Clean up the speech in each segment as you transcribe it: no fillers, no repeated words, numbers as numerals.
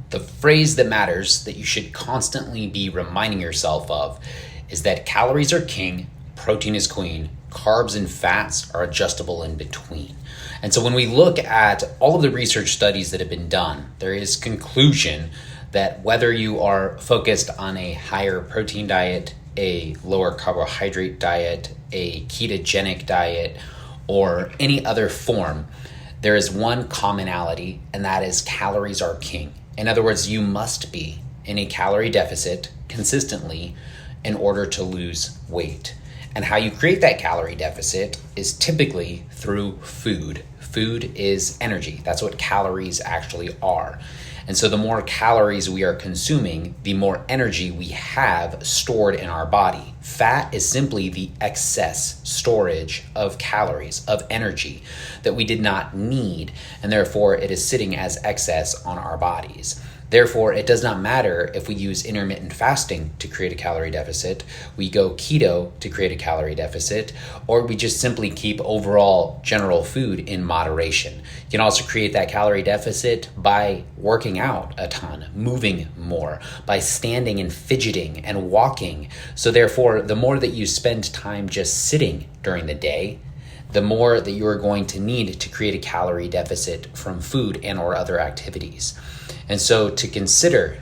The phrase that matters that you should constantly be reminding yourself of is that calories are king, protein is queen, carbs and fats are adjustable in between. And so when we look at all of the research studies that have been done, there is conclusion that whether you are focused on a higher protein diet, a lower carbohydrate diet, a ketogenic diet, or any other form, there is one commonality, and that is calories are king. In other words, you must be in a calorie deficit consistently in order to lose weight. And how you create that calorie deficit is typically through food. Food is energy. That's what calories actually are. And so the more calories we are consuming, the more energy we have stored in our body. Fat is simply the excess storage of calories, of energy that we did not need, and therefore it is sitting as excess on our bodies. Therefore, it does not matter if we use intermittent fasting to create a calorie deficit, we go keto to create a calorie deficit, or we just simply keep overall general food in moderation. You can also create that calorie deficit by working out a ton, moving more, by standing and fidgeting and walking. So therefore, the more that you spend time just sitting during the day, the more that you are going to need to create a calorie deficit from food and or other activities. And so to consider,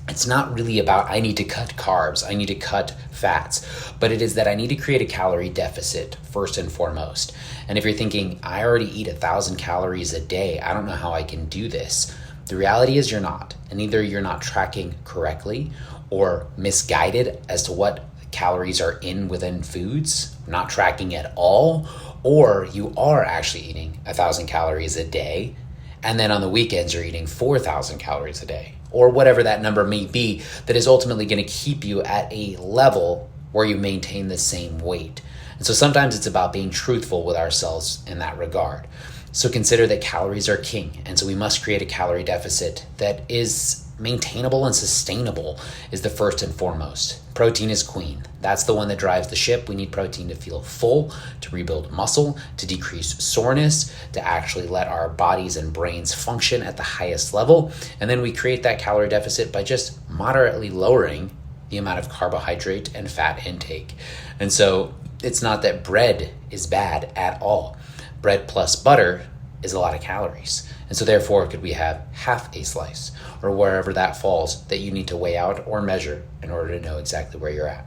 it's not really about I need to cut carbs, I need to cut fats, but it is that I need to create a calorie deficit first and foremost. And if you're thinking, I already eat 1,000 calories a day, I don't know how I can do this. The reality is you're not. And either you're not tracking correctly or misguided as to what calories are in within foods, not tracking at all, or you are actually eating 1,000 calories a day, and then on the weekends you're eating 4,000 calories a day, or whatever that number may be that is ultimately going to keep you at a level where you maintain the same weight. And so sometimes it's about being truthful with ourselves in that regard. So consider that calories are king, and so we must create a calorie deficit that is maintainable and sustainable is the first and foremost. Protein is queen. That's the one that drives the ship. We need protein to feel full, to rebuild muscle, to decrease soreness, to actually let our bodies and brains function at the highest level. And then we create that calorie deficit by just moderately lowering the amount of carbohydrate and fat intake. And so it's not that bread is bad at all. Bread plus butter is a lot of calories. And so therefore, could we have half a slice or wherever that falls that you need to weigh out or measure in order to know exactly where you're at?